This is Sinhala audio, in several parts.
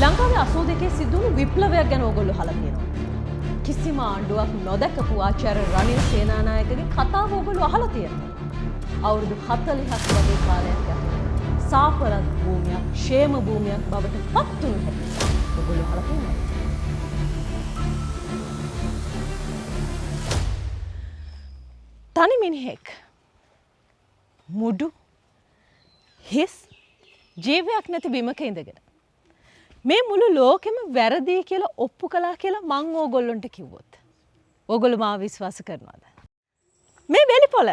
ලංකාවේ 82 සිදු වුණු විප්ලවයක් ගැන ඕගොල්ලෝ අහලා තියෙනවා. කිසිම ආණ්ඩුවක් නොදැකපු ආචාර්ය රනිල් සේනානායකගේ කතාව ඕගොල්ලෝ අහලා තියෙනවා. අවුරුදු 40ක් වගේ කාලයක් යනවා. සාපරත් භූමියක්, ക്ഷേම භූමියක් බවට පත් වුණු හැටි ඕගොල්ලෝ අහලා තියෙනවා. තනි මිනිහෙක් මුඩු හිස් ජීවයක් නැති බිමක ඉඳගෙන මේ මුළු ලෝකෙම වැරදි කියලා ඔප්පු කළා කියලා මං ඕගොල්ලන්ට කිව්වොත් ඕගොල්ලෝ මාව විශ්වාස කරනවද? මේ වෙලිපොළ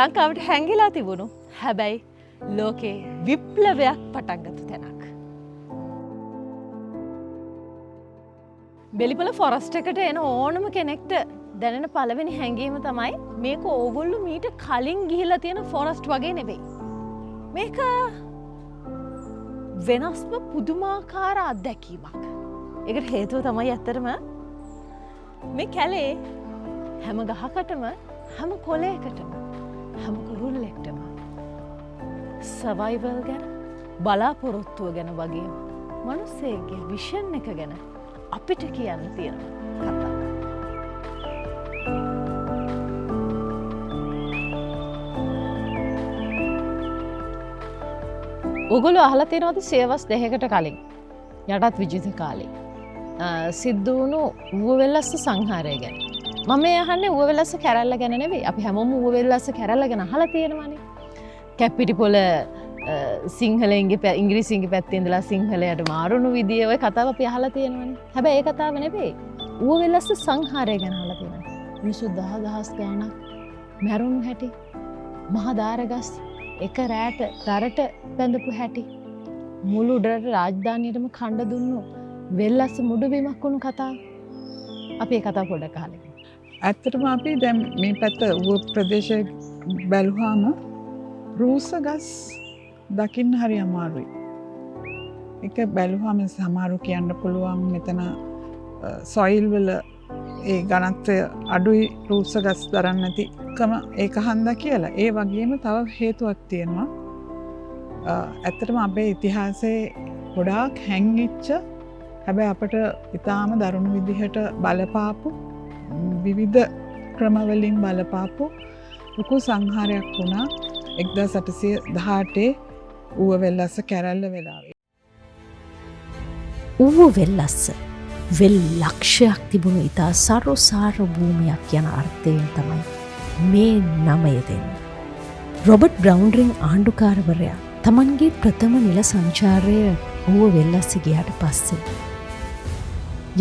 ලංකාවට හැංගිලා තිබුණු හැබැයි ලෝකේ විප්ලවයක් පටන් ගත්ත තැනක්. වෙලිපොළ ෆොරස්ට් එකට එන ඕනම කෙනෙක්ට දැනෙන පළවෙනි හැඟීම තමයි මේක ඕගොල්ලෝ මීට කලින් ගිහිල්ලා තියෙන ෆොරස්ට් වගේ නෙවෙයි. මේක වෙනස්ම පුදුමාකාර අත්දැකීමක්. ඒකට හේතුව තමයි ඇත්තටම මේ කැලේ හැම ගහකටම හැම කොළයකටම හැම කුරුල්ලෙක්ටම සර්වයිවල් ගැන බලාපොරොත්තුව ගැන වගේ මිනිස්සෙගේ විෂන් එක ගැන අපිට කියන්න තියෙන කතාවක්. ඔගොල්ලෝ අහලා තියෙනවද සියවස් 2කට කලින් යටත් විජිත කාලේ සිද්ධ වුණු ඌවවෙල්ලස්ස සංහාරය ගැන? මම මේ අහන්නේ ඌවවෙල්ලස්ස කැරැල්ල ගැන නෙවෙයි. අපි හැමෝම ඌවවෙල්ලස්ස කැරැල්ල ගැන අහලා තියෙනවානේ. කැප්පිටිපොළ සිංහලෙන්ගේ ඉංග්‍රීසින්ගේ පැත්තේ ඉඳලා සිංහලයට මාරුණු විදිය ඔය කතාව අපි අහලා තියෙනවානේ. හැබැයි ඒ කතාව නෙවෙයි. ඌවවෙල්ලස්ස සංහාරය ගැන අහලා තියෙනවා. මිනිස්සු දහස් ගාණක් මැරුණු හැටි, මහා දාරගස් එක රැට දරට බැඳපු හැටි, මුළු උඩරට රාජධානියටම කණ්ඩ දුන්නු වෙල්ලස්ස මුඩු බිමක් වුණු කතාව. අපි ඒ කතාව පොඩ්ඩක් අහලා ඉමු. ඇත්තටම අපි දැන් මේ පැත්ත ඌව ප්‍රදේශය බැලුවාම රූස ගස් දකින්න හරි අමාරුයි. ඒක බැලුවාම සමහරු කියන්න පුළුවන් මෙතන සොයිල් වල ඒ ඝනත්වය අඩුයි රූස ගස් දරන්න නැතිකම ඒක හන්දා කියලා. ඒ වගේම තව හේතුවක් තියෙනවා. ඇත්තටම අපේ ඉතිහාසයේ ගොඩාක් හැංගිච්ච හැබැයි අපට ඉතාම දරුණු විදිහට බලපාපු විවිධ ක්‍රමවලින් බලපාපු ලොකු සංහාරයක් වුණා 1818 ඌවවෙල්ලස්ස කැරැල්ල වෙලාවේ. ඌවවෙල්ලස්ස වෙල් ලක්ෂයක් තිබුණු ඉතා සරුසාර භූමියක් යන අර්ථයෙන් තමයි මේ නමය දෙන්නේ. රොබර්ට් බ්‍රවුන්රින් ආණ්ඩුකාරවරයා තමන්ගේ ප්‍රථම නිල සංචාරය ඌවවෙල්ලස්ස ගියාට පස්සේ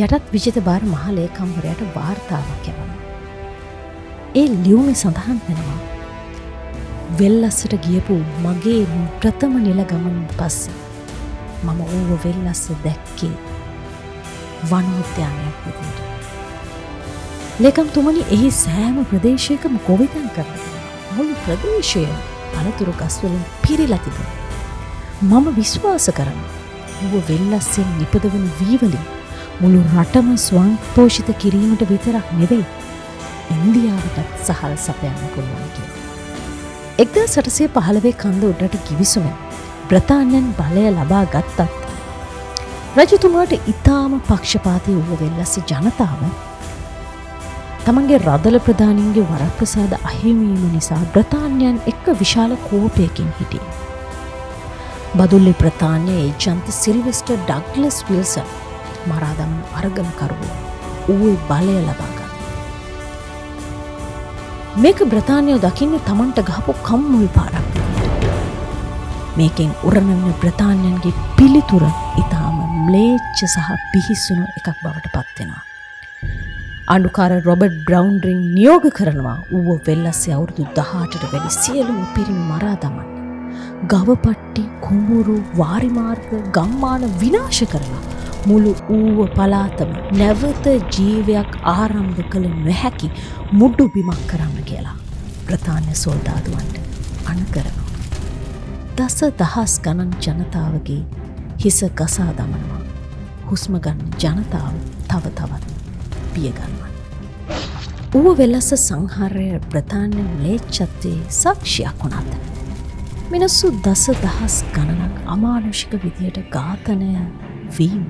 යටත් විජිත භාර මහලේකම්වරයාට වාර්තාවක් යවනවා. ඒ ලියුමේ සඳහන් වෙනවා වෙල්ලස්සට ගියපු මගේ ප්‍රථම නිල ගමනින් පස්සේ මම ඌවවෙල්ලස්ස දැක්කේ වනෝද්‍යානයක් විදියට. ලේකම්තුමනි, එහි සෑම ප්‍රදේශයකම ගොවිතැන් කරනවා. මුළු ප්‍රදේශය පළතුරු ගස්වලින් පිරීලා තිබුණා. මම විශ්වාස කරනවා ඌවවෙල්ලස්සෙන් නිපදවන වීවලින් මුළු රටම ස්වයංපෝෂිත කිරීමට විතරක් නෙවෙයි ඉන්දියාවටත් සහල් සපයන්න පුළුවන් කියලා. 1815 කන්ද උඩට කිවිසුමෙන් බ්‍රතාන්‍යයන් බලය ලබා ගත්තත් රජතුමාට ඉතාම පක්ෂපාතී ඌවවෙල්ලස්ස ජනතාව තමන්ගේ රදල ප්‍රධානීන්ගේ වරප්‍රසාද අහිමිවීම නිසා බ්‍රතාන්‍යයන් එක්ක විශාල කෝපයකින් හිටියේ. බදුල්ලි බ්‍රතාන්‍ය ඒජන්ත සිල්වෙස්ටර් ඩග්ලස් විල්සන් මරා දමන අරගලකරුවෝ ඌවේ බලය ලබා ගත්තා. මේක බ්‍රතාන්‍යයෝ දකින්නේ තමන්ට ගහපු කම්මුල් පාරක් විදියට. මේකෙන් උරණවන බ්‍රතාන්‍යයන්ගේ පිළිතුර ඉතාම ම්ලේච්ඡ සහ පිහිසුණු එකක් බවට පත් වෙනවා. ආණ්ඩුකාර රොබර්ට් බ්‍රවුන්රින් නියෝග කරනවා ඌවවෙල්ලස්සේ අවුරුදු 18ට වැඩි සියලුම පිරිමි මරා දමන්න. ගවපට්ටි, කුඹුරු, වාරිමාර්ග, ගම්මාන විනාශ කරලා මුළු ඌව පළාතම නැවත ජීවයක් ආරම්භ කළ නොහැකි මුඩු බිමක් කරන්න කියලා බ්‍රතාන්‍ය සොල්දාදුවන්ට අණ කරනවා. දහස් ගණන් ජනතාවගේ හිස ගසා දමනවා. හුස්ම ගන්න ජනතාව තව තවත් පිය ගන්නවා. ඌවවෙල්ලස්ස සංහාරය බ්‍රතාන්‍ය ම්ලේච්ඡත්වයේ සාක්ෂියක් වුණාද මිනිස්සු දහස් ගණනක් අමානුෂික විදියට ඝාතනය, වීම.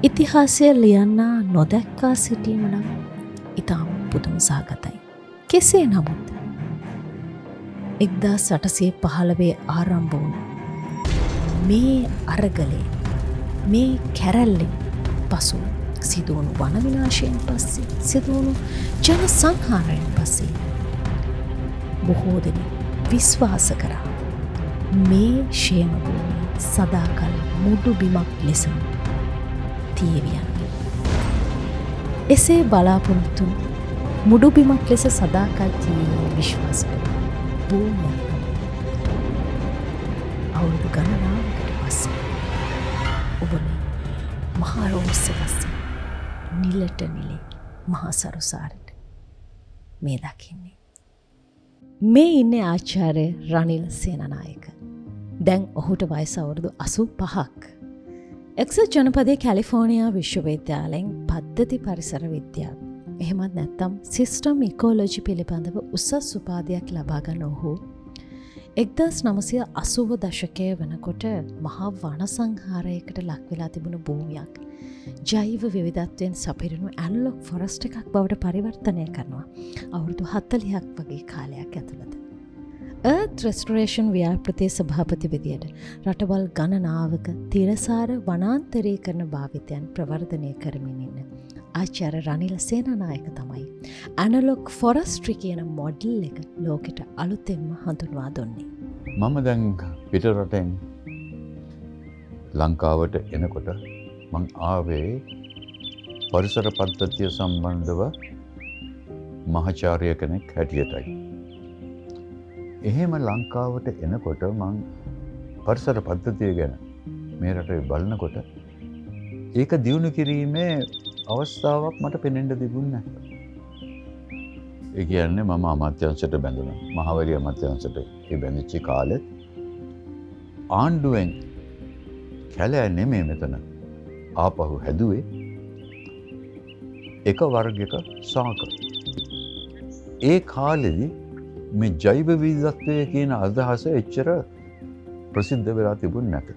ඉතිහාසය ලියන්නා නොදැක්කා සිටීම නම් ඉතාම පුදුම සහගතයි. කෙසේ නමුත් 1815 ආරම්භ වුණ මේ අරගලේ මේ කැරැල්ලෙන් පසු සිදුවුණු වන විනාශයෙන් පස්සේ සිදුවුණු ජන සංහාරයෙන් පස්සේ බොහෝ දෙනෙක් විශ්වාස කරා මේ ക്ഷേම භූමිය සදාකල් මුඩු බිමක් ලෙසම තියවියන්නේ. එසේ බලාපොරොත්තු මුඩු බිමක් ලෙස සදාකල් තියවීමේ විශ්වාස කර භූමිය අවුරුදු ගණනාවකට පස්සේ ඔබ මේ මහා රෝස්සගස්සේ නිලට නිලේ මහා සරුසාරට මේ දකින්නේ. මේ ඉන්නේ ආචාර්ය රනිල් සේනනායක. දැන් ඔහුට වයස අවුරුදු 85ක්. එක්සත් ජනපදයේ කැලිෆෝනියා විශ්වවිද්‍යාලයෙන් පද්ධති පරිසර විද්‍යාව එහෙමත් නැත්නම් සිස්ටම් ඉකෝලොජි පිළිබඳව උසස් උපාධියක් ලබා ගන්න ඔහු 1980 දශකයේ වෙනකොට මහා වන සංහාරයකට ලක් වෙලා තිබුණු භූමියක් ජෛව විවිධත්වයෙන් සපිරුණු ඇනලොග් ෆොරස්ට් එකක් බවට පරිවර්තනය කරනවා අවුරුදු 40ක් වගේ කාලයක් ඇතුළත. Earth Restoration ව්‍යාපෘතියේ සභාපති විදියට රටවල් ගණනාවක තිරසාර වනාන්තරීකරණ භාවිතයන් ප්‍රවර්ධනය කරමින් ඉන්න ආචාර්ය රනිල් සේනානායක තමයි ඇනලොග් ෆොරස්ට්‍රි කියන මොඩල් එක ලෝකෙට අලුතෙන්ම හඳුන්වා දුන්නේ. මම දැන් පිටරටෙන් ලංකාවට එනකොට මං ආවේ පරිසර පද්ධතිය සම්බන්ධව මහාචාර්ය කෙනෙක් හැටියටයි. එහෙම ලංකාවට එනකොට මං පරිසර පද්ධතිය ගැන මේ රටේ බලනකොට ඒක දියුණු කිරීමේ අවස්ථාවක් මට පෙනෙන්න තිබුණේ නැහැ. ඒ කියන්නේ මම අමාත්‍යාංශයට බැඳුණා. මහාවැලි අමාත්‍යාංශයට ඒ බැඳිච්ච කාලෙත් ආණ්ඩුවෙන් කැලෑ නෙමෙයි මෙතන ආපහු හැදුවේ එක වර්ගයක ශාක. ඒ කාලෙදි මේ ජෛව විවිධත්වය කියන අදහස එච්චර ප්‍රසිද්ධ වෙලා තිබුණ නැත.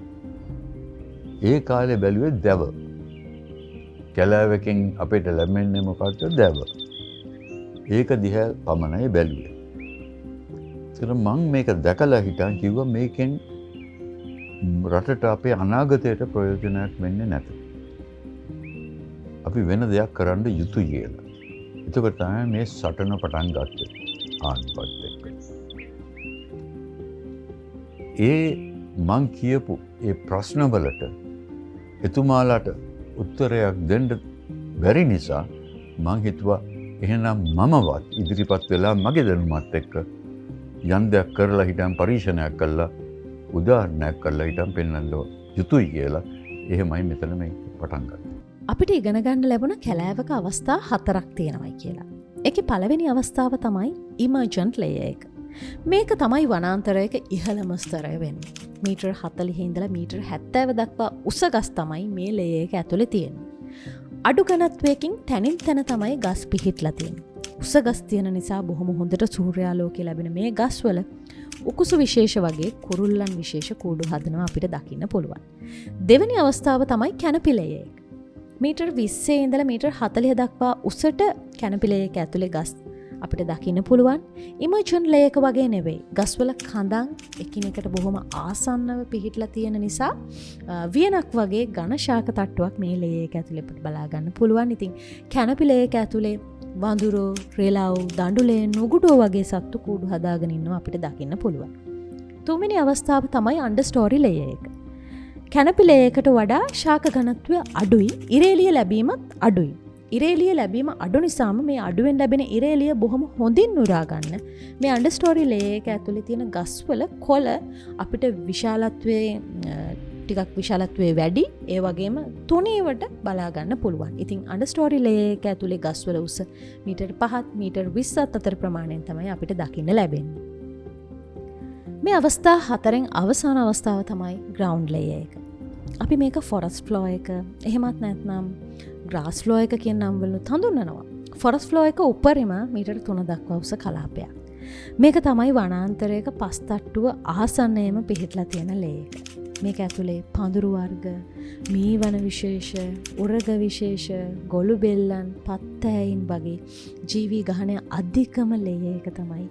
ඒ කාලේ බැලුවේ දැව. කැලෑවකින් අපිට ලැබෙන්නේ මොකක්ද? දැව. ඒක දිහා පමණයි බැලුවේ. ඒතර මං මේක දැකලා හිටන් කිව්වා මේකෙන් රටට අපේ අනාගතයට ප්‍රයෝජනයක් වෙන්නේ නැත. අපි වෙන දෙයක් කරන්න යුතුයි කියලා. එතකොට තමයි මේ සටන පටන් ගත්තේ ආන්පත් එක්ක. ඒ මං කියපු ඒ ප්‍රශ්නවලට එතුමාලාට උත්තරයක් දෙන්න බැරි නිසා මං හිතුවා එහෙනම් මමවත් ඉදිරිපත් වෙලා මගේ දැනුමත් එක්ක යම් දෙයක් කරලා හිටන් පරීක්ෂණයක් කළා උදාහරණයක් කරලා හිටන් පෙන්වන්න යුතුයි කියලා එහෙමයි මෙතන මේ පටන් ගත්තේ. අපිට ඉගෙන ගන්න ලැබුණ කැලෑවක අවස්ථා 4ක් තියෙනවයි කියලා. ඒකේ පළවෙනි අවස්ථාව තමයි ඉමර්ජන්ට් ලේයර් එක. මේක තමයි වනාන්තරයක ඉහළම ස්තරය වෙන්නේ. මීටර් 40 ඉඳලා මීටර් 70 දක්වා උස ගස් තමයි මේ ලේයර් එක ඇතුලේ තියෙන්නේ. අඩු ඝනත්වයකින් තැනින් තැන තමයි ගස් පිහිටලා තියෙන්නේ. උස ගස් තියෙන නිසා බොහොම හොඳට සූර්යාලෝකය ලැබෙන මේ ගස්වල උකුසු විශේෂ වගේ කුරුල්ලන් විශේෂ කූඩු හදනවා අපිට දකින්න පුළුවන්. දෙවෙනි අවස්ථාව තමයි කැනපි ලේයර් එක. මීටර් 20 ඉඳලා මීටර් 40 දක්වා උසට කැනපි ලේයර් එක ඇතුලේ ගස් අපිට දකින්න පුළුවන්. ඉමර්ජන්ට් ලේයර් එක වගේ නෙවෙයි. ගස්වල කඳන් එකිනෙකට බොහොම ආසන්නව පිහිටලා තියෙන නිසා වියනක් වගේ ඝන ශාක තට්ටුවක් මේ ලේයර් එක ඇතුලේ බලා ගන්න පුළුවන්. ඉතින් කැනපි ලේයර් එක ඇතුලේ වඳුරෝ, රෙලව්, දඬුලේ, නුගුඩෝ වගේ සත්තු කූඩු හදාගෙන ඉන්නවා අපිට දකින්න පුළුවන්. තුන්වෙනි අවස්ථාව තමයි අන්ඩර්ස්ටෝරි ලේයර් එක. කැනපි ලේයර් එකට වඩා ශාක ඝනත්වය අඩුයි. ඉරේලිය ලැබීමත් අඩුයි. ඉරේලිය ලැබීම අඩු නිසාම මේ අඩුවෙන් ලැබෙන ඉරේලිය බොහොම හොඳින් උරා ගන්න මේ අන්ඩර්ස්ටෝරි ලේයර් එක ඇතුලේ තියෙන ගස්වල කොළ අපිට ටිකක් විශාලත්වයේ වැඩි, ඒ වගේම තුනීවට බලා ගන්න පුළුවන්. ඉතින් අන්ඩර්ස්ටෝරි ලේයර් එක ඇතුලේ ගස්වල උස මීටර් 5ත් මීටර් 20ත් අතර ප්‍රමාණයෙන් තමයි අපිට දකින්න ලැබෙන්නේ. මේ අවස්ථා 4න් අවසාන අවස්ථාව තමයි ග්‍රවුන්ඩ් ලේයර් එක. අපි මේක ෆොරස්ට් ෆ්ලෝ එක එහෙමත් නැත්නම් ග්‍රාස් ෆ්ලෝ එක කියන නම් වලින් හඳුන්වනවා. ෆොරස්ට් ෆ්ලෝ එක උඩරිම මීටර් 3 දක්වා උස කලාපයක්. මේක තමයි වනාන්තරයක පස් තට්ටුව ආසන්නයේම පිහිටලා තියෙන ලේයර් එක. මේක ඇතුලේ පඳුරු වර්ග, මී වන විශේෂ, උරග විශේෂ, ගොළු බෙල්ලන්, පත්තෑයින් වගේ ජීවී ගහනය අධිකම ලේයර් එක තමයි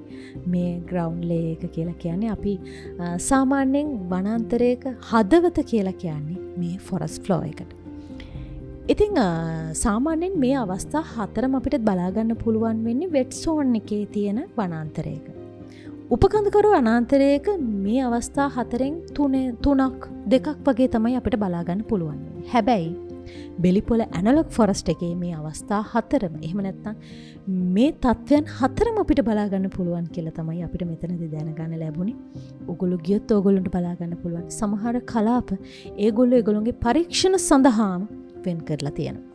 මේ ග්‍රවුන්ඩ් ලේයර් එක කියලා කියන්නේ. අපි සාමාන්‍යයෙන් වනාන්තරයක හදවත කියලා කියන්නේ මේ ෆොරස්ට් ෆ්ලෝ එකට. ඉතින් සාමාන්‍යයෙන් මේ අවස්ථා හතරම අපිට බලාගන්න පුළුවන් වෙන්නේ වෙට් සෝන් එකේ තියෙන වනාන්තරයක. උපකන්දකරු වනාන්තරයක මේ අවස්ථා හතරෙන් තුනක් දෙකක් වගේ තමයි අපිට බලාගන්න පුළුවන් වෙන්නේ. හැබැයි බෙලිපොළ ඇනලොග් ෆොරස්ට් එකේ මේ අවස්ථා හතරම එහෙම නැත්නම් මේ තත්ත්වයන් හතරම අපිට බලාගන්න පුළුවන් කියලා තමයි අපිට මෙතනදී දැනගන්න ලැබුණේ. ඔගොල්ලෝ ගියොත් ඔයගොල්ලන්ට බලාගන්න පුළුවන්. සමහර කලාප ඒගොල්ලෝගේ පරීක්ෂණ සඳහාම වෙන් කරලා තියෙනවා.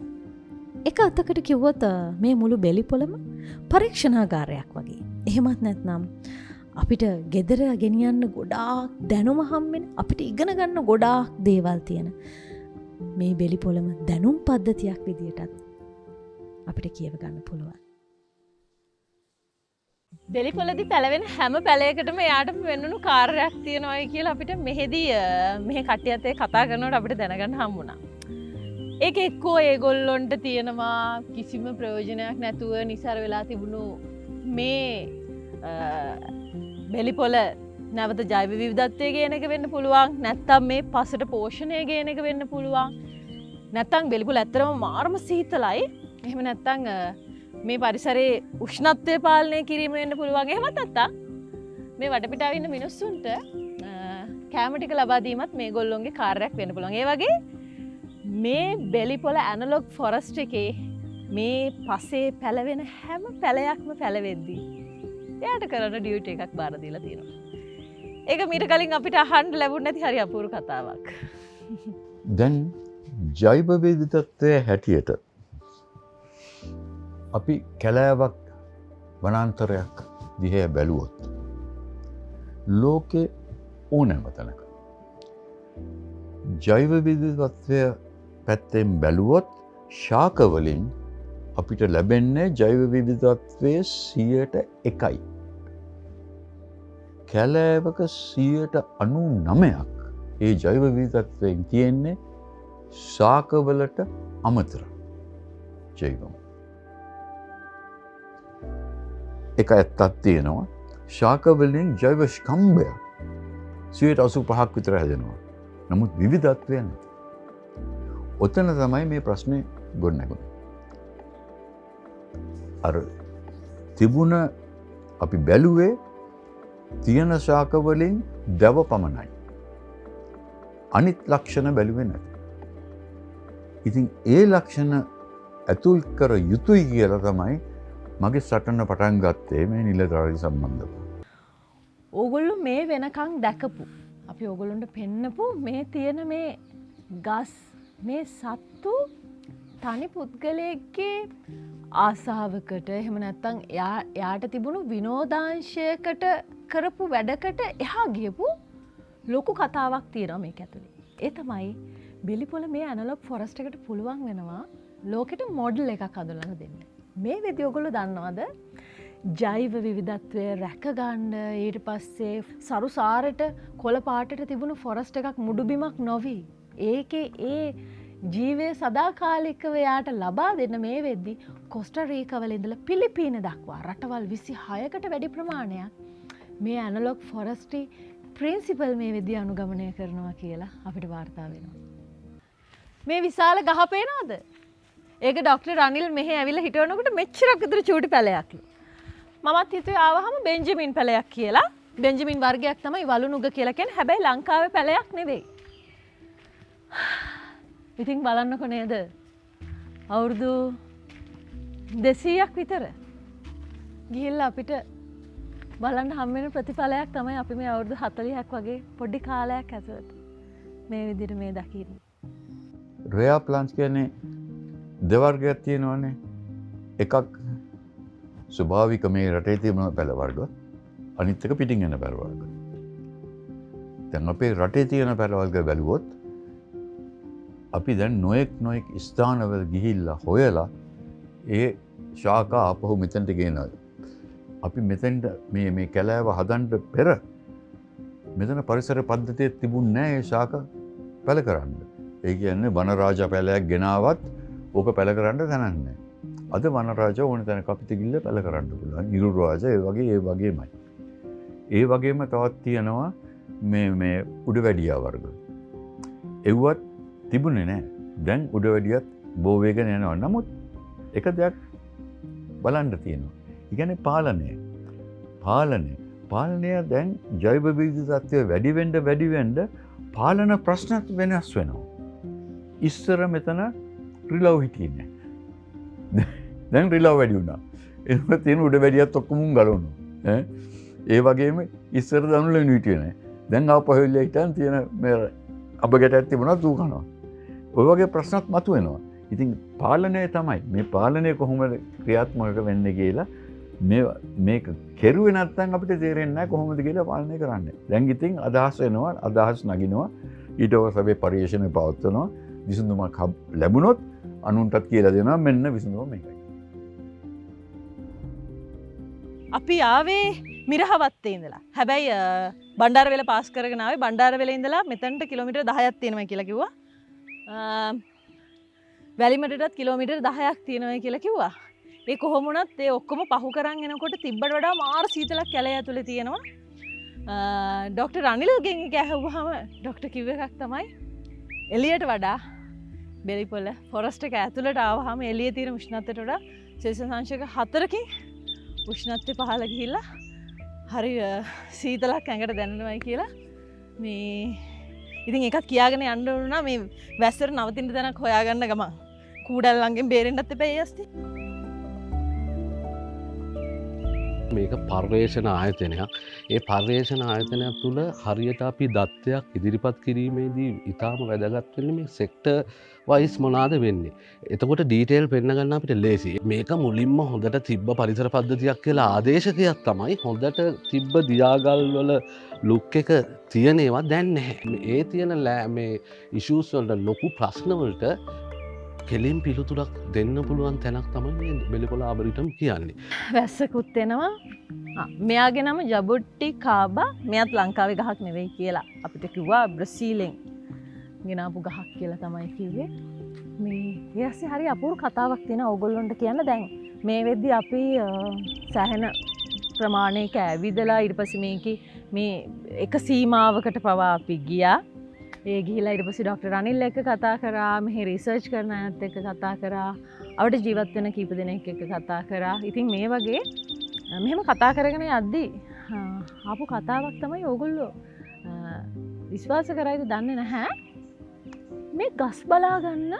එක අතකට කිව්වොත් මේ මුළු බෙලිපොළම පරීක්ෂණාගාරයක් වගේ. එහෙමත් නැත්නම් අපිට ගෙදර ගෙනියන්න ගොඩාක් දැනුම හම්බෙන, අපිට ඉගෙන ගන්න ගොඩාක් දේවල් තියෙන මේ බෙලිපොළම දැනුම් පද්ධතියක් විදියටත් අපිට කියව ගන්න පුළුවන්. බෙලිපොළදී පැලවෙන හැම පැලයකටම එයාට වෙන්නු කාර්යයක් තියෙනවායි කියලා අපිට මෙහෙදී මෙහෙ කට්ටියත් එක්ක කතා කරනකොට අපිට දැනගන්න හම්බුණා. ඒක එක්කෝ ඒගොල්ලොන්ට තියෙනවා කිසිම ප්‍රයෝජනයක් නැතුව නිසර වෙලා තිබුණු මේ බෙලිපොළ නැවත ජෛව විවිධත්වය ගේන එක වෙන්න පුළුවන්. නැත්තම් මේ පසට පෝෂණය ගේන එක වෙන්න පුළුවන්. නැත්තම් බෙලිපොළ ඇත්තටම මාරම සීතලයි. එහෙම නැත්තම් මේ පරිසරයේ උෂ්ණත්වය පාලනය කිරීම වෙන්න පුළුවන්. එහෙමත් නැත්තම් මේ වටපිටාවේ ඉන්න මිනිස්සුන්ට කැම ටික ලබා දීමත් මේගොල්ලොන්ගේ කාර්යයක් වෙන්න පුළුවන්. ඒ වගේ මේ බෙලිපොළ ඇනලොග් ෆොරස්ට් එකේ මේ පසේ පැලවෙන හැම පැලයක්ම පැලවෙද්දී එයාට කරන ඩියුටි එකක් බාර දීලා තියෙනවා. ඒක මීට කලින් අපිට අහන්න ලැබුණ නැති හරි අපූර්ව කතාවක්. දැන් ජෛව විවිධත්වයේ හැටියට අපි කැලෑවක් වනාන්තරයක් දිහා බැලුවොත් ලෝකේ ඕනෑම තැනක ජෛව විවිධත්වය පැත්තෙන් බැලුවොත් ශාක වලින් අපිට ලැබෙන්නේ ජෛව විවිධත්වයේ 100%යි. කැලෑවක 99%ක් ඒ ජෛව විවිධත්වයෙන් තියෙන්නේ ශාකවලට අමතර ජෛවම. එක ඇත්තක් තියෙනවා ශාක වලින් ජෛව ස්කන්ධය 85% විතර හැදෙනවා. නමුත් විවිධත්වය නැහැ. ඔතන තමයි මේ ප්‍රශ්නේ ගොඩනැගුණේ. අර තිබුණ අපි බැලුවේ තියෙන ශාක වලින් දව පමණයි. අනිත් ලක්ෂණ බැලුවේ නැහැ. ඉතින් ඒ ලක්ෂණ ඇතුල් කර යුතුයි කියලා තමයි මගේ සටන පටන් ගත්තේ මේ නිලධාරී සම්බන්ධව. ඕගොල්ලෝ මේ වෙනකන් දැකපු අපි ඕගොල්ලොන්ට පෙන්නපු මේ තියෙන මේ ගස් මේ සත්තු තනි පුද්ගලයෙක්ගේ ආසාවකට එහෙම නැත්නම් එයාට තිබුණු විනෝදාංශයකට කරපු වැඩකට එහා ගියපු ලොකු කතාවක් තියෙනවා මේක ඇතුලේ. ඒ තමයි බෙලිපොළ මේ ඇනලොග් ෆොරස්ට් එකට පුළුවන් වෙනවා ලෝකෙට මොඩල් එකක් හදලා දෙන්න. මේ වෙදී ඔයගොල්ලෝ දන්නවද ජෛව විවිධත්වය රැකගන්න ඊට පස්සේ සරු සාරට කොළ පාටට තිබුණු ෆොරස්ට් එකක් මුඩුබිමක් නොවි ඒකේ ඒ ජීවය සදාකාලිකව යාට ලබා දෙන්න මේ වෙද්දී කොස්ටාරීකා වල ඉඳලා පිලිපීන දක්වා රටවල් 26කට වැඩි ප්‍රමාණයක් මේ ඇනලොග් ෆොරස්ට්‍රි ප්‍රින්සිපල් මේ වෙද්දී අනුගමනය කරනවා කියලා අපිට වාර්තා වෙනවා. මේ විශාල ගහ පේනවද? ඒක ඩොක්ටර් රනිල් මෙහෙ ඇවිල්ලා හිටවනකොට මෙච්චරක් විතර චූටි පැලයක්. මමත් හිතුවේ ආවහම බෙන්ජමින් පැලයක් කියලා. බෙන්ජමින් වර්ගයක් තමයි වලුනුග කියලා කියන්නේ. හැබැයි ලංකාවේ පැලයක් නෙවෙයි. ඉතින් බලන්නකො නේද? අවුරුදු 200ක් විතර ගිහිල්ලා අපිට බලන්න හම් වෙන ප්‍රතිඵලයක් තමයි අපි මේ අවුරුදු 40ක් වගේ පොඩි කාලයක් ඇතුළත මේ විදිහට මේ දකින්නේ. රෙයා ප්ලාන්ට්ස් කියන්නේ දෙවර්ගයක් තියෙනවානේ. එකක් ස්වභාවික මේ රටේ තියෙන පැල වර්ග, අනිත් එක පිටින් එන පැල වර්ග. දැන් අපේ රටේ තියෙන පැල වර්ග බැලුවොත් අපි දැන් නොයෙක් ස්ථානවල ගිහිල්ලා හොයලා ඒ ශාකා ආපහු මෙතනට ගෙනනවා. අපි මෙතෙන්ට මේ කැලෑව හදන්න පෙර මෙතන පරිසර පද්ධතිය තිබුණ නෑ ඒ ශාක පැල කරන්න. ඒ කියන්නේ වනරාජ පැලයක් ගෙනාවත් ඕක පැල කරන්න තැනක් නෑ. අද වනරාජ ඕන තැනක අපිට ගිහිල්ලා පැල කරන්න පුළුවන්. ඉරු රාජ ඒ වගේමයි. ඒ වගේම තවත් තියෙනවා මේ උඩවැඩියා වර්ග. එව්වත් තිබුණේ නෑ. දැන් උඩවැඩියත් බෝ වේගන යනවා. නමුත් එක දෙයක් බලන්න තියෙනවා. ඒ කියන්නේ පාලනය දැන් ජෛව විවිධත්වය වැඩි වෙන්න පාලන ප්‍රශ්නත් වෙනස් වෙනවා. ඉස්සර මෙතන රිලව් හිටියේ නැහැ. දැන් රිලව් වැඩි වුණා. එහෙම තියෙන උඩවැඩියත් ඔක්කොම ගලවනවා. ඒ වගේම ඉස්සර දනුලෙන් හිටියේ නැහැ. දැන් ආපහුල්ල හිටන් තියෙන මේ අබ ගැටයක් තිබුණා ඌ කනවා. ඔය වගේ ප්‍රශ්නත් මතුවෙනවා. ඉතින් පාලනය තමයි මේ පාලනය කොහොමද ක්‍රියාත්මක වෙන්නේ කියලා මේක කෙරුවේ නැත්නම් අපිට තේරෙන්නේ නැහැ කොහොමද කියලා පාලනය කරන්නේ. දැන් ඉතින් අදහස් නගිනවා ඊට ඔසබේ පරිශ්‍රණය පවත්වනවා විසඳුමක් ලැබුණොත් අනුන්ටත් කියලා දෙනවා මෙන්න විසඳුම මේකයි. අපි ආවේ මිරහවත්තේ ඉඳලා. හැබැයි බණ්ඩාරවෙල පාස් කරගෙන ආවේ බණ්ඩාරවෙල ඉඳලා මෙතනට කිලෝමීටර් 10ක් තියෙනවා කියලා කිව්වා. වැලිමටටත් කිලෝමීටර් 10ක් තියෙනවා කියලා කිව්වා. ඒ කොහොම වුණත් ඒ ඔක්කොම පහු කරන් එනකොට තිබ්බට වඩා මාර සීතලක් කැලේ ඇතුලේ තියෙනවා. ඩොක්ටර් අනිල්ගෙන් එක ඇහුවාම ඩොක්ටර් කිව්ව එකක් තමයි එළියට වඩා බෙලිපොළ ෆොරස්ට් එක ඇතුළට ආවහම එළියේ තියෙන උෂ්ණත්වයට වඩා සෙල්සියස් අංශක 4කින් උෂ්ණත්වය පහළ ගිහිල්ලා හරි සීතලක් ඇඟට දැනෙනවයි කියලා මේ ඉතින් එකක් කියාගෙන යන්න වුණා මේ වැස්සට නවතින්න තැනක් හොයාගන්න ගමන් කූඩල්ලන්ගෙන් බේරෙන්නත් එපා ඒ අස්ති මේක පර්යේෂණ ආයතනයක්. ඒ පර්යේෂණ ආයතනයක් තුළ හරියට අපි දත්තයක් ඉදිරිපත් කිරීමේදී ඉතාම වැදගත් වෙන්නේ මේ සෙක්ටර් වයිස් මොනවාද වෙන්නේ. එතකොට ඩීටේල් පෙන්න ගන්න අපිට ලේසි. මේක මුලින්ම හොඳට තිබ්බ පරිසර පද්ධතියක් කියලා ආදේශකයක් තමයි හොඳට තිබ්බ දියාගල් වල ලුක් එක තියෙන ඒවා දැන් නැහැ. ඒ තියෙන මේ ඉෂුස් වලට ලොකු ප්‍රශ්න වලට කෙලින් පිළිතුරක් දෙන්න පුළුවන් තැනක් තමයි මේ බෙලිපොළ ආබරිටම් කියන්නේ. වැස්සකුත් එනවා. මෙයාගේ නම ජබුට්ටි කාබා. මෙයාත් ලංකාවේ ගහක් නෙවෙයි කියලා අපිට කිව්වා බ්‍රසීලෙන් ගෙනාපු ගහක් කියලා තමයි කිව්වේ. මේ ඊයස්සේ හරි අපූර්ව කතාවක් තියෙනවා ඕගොල්ලන්ට කියන්න. දැන් මේ වෙද්දි අපි සෑහෙන ප්‍රමාණයක ඇවිදලා ඊට පස්සේ මේකේ මේ එක සීමාවකට පවා අපි ගියා. ඒ ගිහිලා ඊට පස්සේ ඩොක්ටර් අනිල් එක්ක කතා කරා, මෙහි රිසර්ච් කරන අයත් එක්ක කතා කරා, අපිට ජීවත් වෙන කීප දෙනෙක් එක්ක කතා කරා. ඉතින් මේ වගේ මෙහෙම කතා කරගෙන යද්දී ආපු කතාවක් තමයි ඕගොල්ලෝ විශ්වාස කරයිද දන්නේ නැහැ. මේ ගස් බලා ගන්න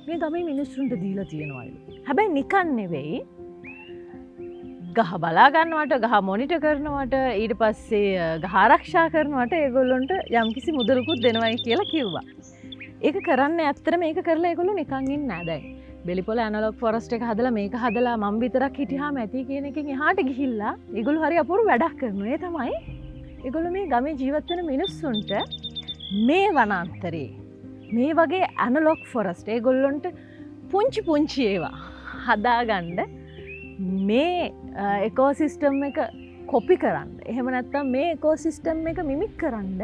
මේ ගමේ මිනිස්සුන්ට දීලා තියෙනවලු. හැබැයි නිකන් නෙවෙයි. ගහ බලා ගන්නවට, ගහ මොනිටර් කරනවට, ඊට පස්සේ ගහ ආරක්ෂා කරනවට ඒගොල්ලොන්ට යම්කිසි මුදලකුත් දෙනවයි කියලා කිව්වා. ඒක කරන්න ඇත්තට මේක කරලා ඒගොල්ලෝ නිකන් ඉන්නේ නැහැ දැන්. බෙලිපොළ ඇනලොග් ෆොරස්ට් එක හදලා මේක හදලා මම විතරක් හිටියාම ඇති කියන එකෙන් එහාට ගිහිල්ලා ඒගොල්ලෝ හරි අපූර්ව වැඩක් කරනවා. ඒ තමයි ඒගොල්ලෝ මේ ගමේ ජීවත් වෙන මිනිස්සුන්ට මේ වනාන්තරේ මේ වගේ ඇනලොග් ෆොරස්ට් ඒගොල්ලොන්ට පුංචි ඒවා හදාගන්න මේ එකෝසිස්ටම් එක කොපි කරන්න. එහෙම නැත්නම් මේ එකෝසිස්ටම් එක මිමික් කරන්න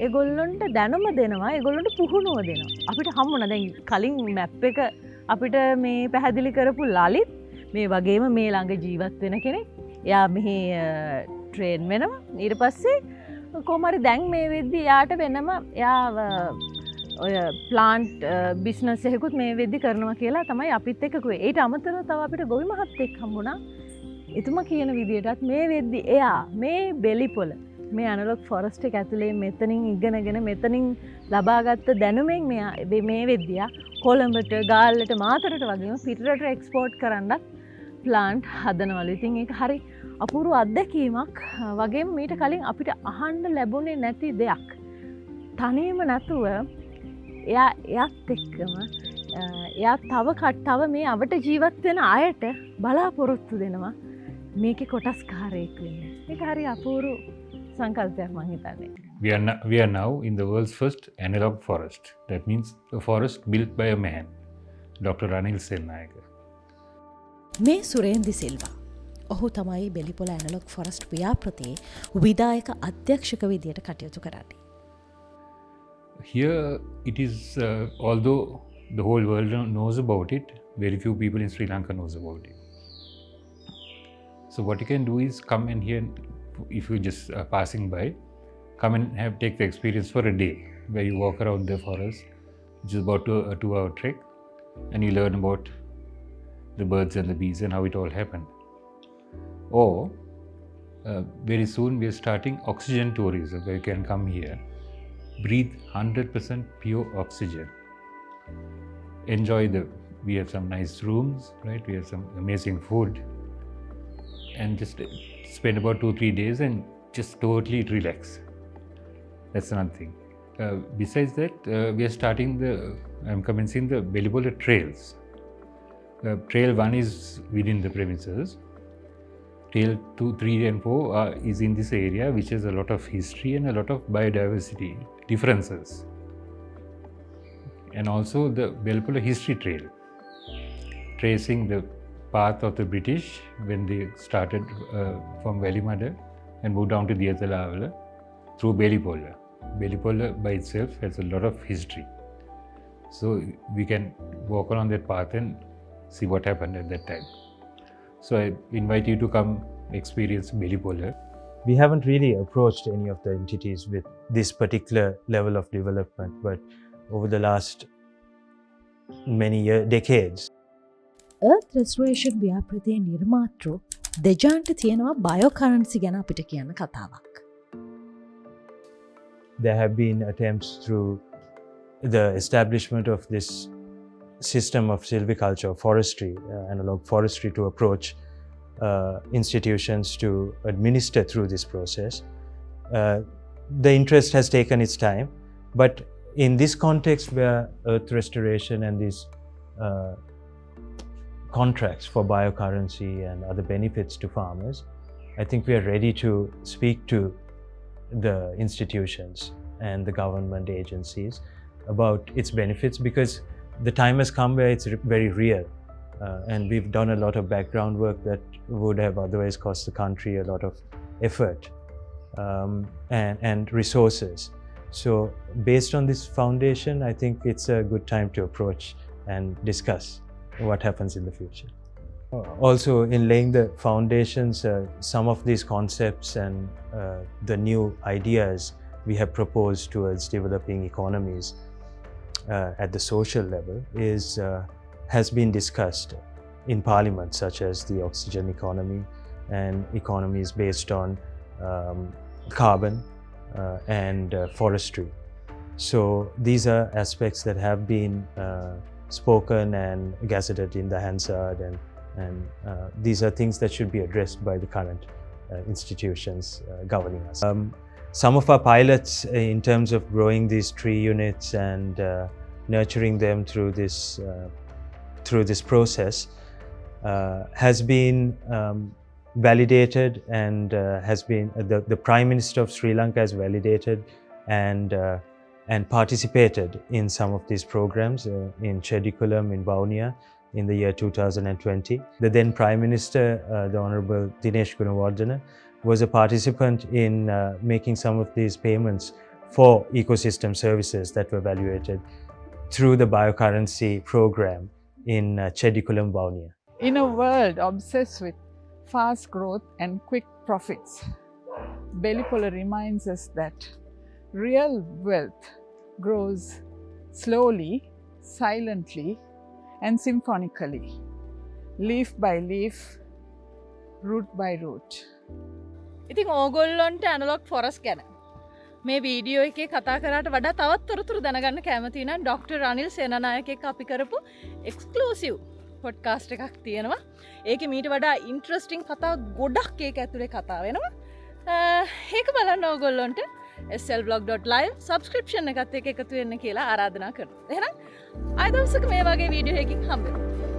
ඒගොල්ලොන්ට දැනුම දෙනවා, ඒගොල්ලොන්ට පුහුණුව දෙනවා. අපිට හම්බුණා දැන් කලින් මැප් එක අපිට මේ පැහැදිලි කරපු ලලිත් මේ වගේම මේ ළඟ ජීවත් වෙන කෙනෙක්. එයා මෙහි ට්‍රේන් වෙනවා. ඊට පස්සේ කොහොම හරි දැන් මේ වෙද්දි එයාට වෙනම එයා ඔය ප්ලාන්ට් බිස්නස් එකකුත් මේ වෙද්දි කරනවා කියලා තමයි අපිත් එක්ක කිව්වේ. ඊට අමතරව තව අපිට ගොවි මහත්තයෙක් හම්බුණා. එතුමා කියන විදිහටත් මේ වෙද්දි එයා මේ බෙලිපොළ මේ ඇනලොග් ෆොරස්ට් එක ඇතුලේ මෙතනින් ඉගෙනගෙන මෙතනින් ලබාගත්ත දැනුමෙන් මේ වෙද්දි කොළඹට, ගාල්ලට, මාතරට වගේම පිටරට එක්ස්පෝර්ට් කරන්නත් ප්ලාන්ට් හදනවලු. ඉතින් ඒක හරි අපූර්ව අත්දැකීමක්. වගේම මීට කලින් අපිට අහන්න ලැබුණේ නැති දෙයක්. තනියම නැතුව එයාත් එක්කම එයා තව මේ අවට ජීවත් වෙන අයට බලාපොරොත්තු දෙනවා මේකේ කොටස්කාරයෙක් වෙන්න. ඒක හරි අපූර්ව සංකල්පයක් මම හිතන්නේ. We are now in the world's first analog forest. That means a forest built by a man, Dr. Anil Selnayaka. මේ සුරේන්දි සිල්වා. ඔහු තමයි බෙලිපොල ඇනලොග් ෆොරස්ට් ව්‍යාපෘතියේ විදායක අධ්‍යක්ෂක විදියට කටයුතු කරන්නේ. Here it is, although the whole world knows about it, very few people in Sri Lanka knows about it. So what you can do is come in here, if you're just passing by, come and take the experience for a day, where you walk around the forest, which is about a 2-hour trek, and you learn about the birds and the bees and how it all happened. Or very soon we are starting oxygen tourism, where you can come here, breathe 100% pure oxygen, enjoy we have some nice rooms, right? We have some amazing food, and just spend about 2-3 days and just totally relax. That's another thing. Besides that, we are starting I'm commencing the Belipola trails. Trail 1 is within the premises. Trail 2, 3 and 4 is in this area, which has a lot of history and a lot of biodiversity differences. And also the Belipola history trail, tracing the path of the British when they started from Velimada and moved down to Diyatalavala through Belipola. Belipola by itself has a lot of history. So we can walk along that path and see what happened at that time. So I invite you to come experience Belipola. We haven't really approached any of the entities with this particular level of development, but over the last many decades, Earth Restoration ව්‍යාපෘතියේ නිර්මාතෘ දෙජාන්ට තියෙනවා බයෝකරන්සි ගැන අපිට කියන්න කතාවක්. there have been attempts through the establishment of this system of silviculture, forestry, analog forestry, to approach institutions to administer through this process. The interest has taken its time, but in this context where earth restoration and these contracts for biocurrency and other benefits to farmers, I think we are ready to speak to the institutions and the government agencies about its benefits, because the time has come where it's very real. And we've done a lot of background work that would have otherwise cost the country a lot of effort and resources. So based on this foundation, I think it's a good time to approach and discuss what happens in the future. Also, in laying the foundations, some of these concepts and the new ideas we have proposed towards developing economies at the social level has been discussed in Parliament, such as the oxygen economy and economies based on carbon and forestry. So these are aspects that have been spoken and gazetted in the Hansard, and these are things that should be addressed by the current institutions governing us. Some of our pilots in terms of growing these tree units and nurturing them through this process has been validated, and has been the Prime Minister of Sri Lanka has validated and participated in some of these programs in Chedikulam in Vavuniya in the year 2020. The then Prime Minister, the Honourable Dinesh Gunawardena, was a participant in making some of these payments for ecosystem services that were evaluated through the biocurrency program in Chedikulam, Vavuniya. In a world obsessed with fast growth and quick profits, Belipola reminds us that real wealth grows slowly, silently, and symphonically, leaf by leaf, root by root. ඉතින් ඕගොල්ලොන්ට ඇනලොග් ෆොරස් ගැන මේ වීඩියෝ එකේ කතා කරාට වඩා තවත් තොරතුරු දැනගන්න කැමති නම් ඩොක්ටර් අනිල් සේනානායක එක්ක අපි කරපු එක්ස්ක්ලූසිව් පොඩ්කාස්ට් එකක් තියෙනවා. ඒකේ මීට වඩා ඉන්ටරෙස්ටිං කතා ගොඩක් ඒක ඇතුලේ කතා වෙනවා. ඒක බලන්න ඕගොල්ලොන්ට slblog.live සබ්ස්ක්‍රිප්ෂන් එකත් එක්ක එකතු වෙන්න කියලා ආරාධනා කරනවා. එහෙනම් ආයෙ දවසක මේ වගේ වීඩියෝ එකකින් හම්බ වෙමු.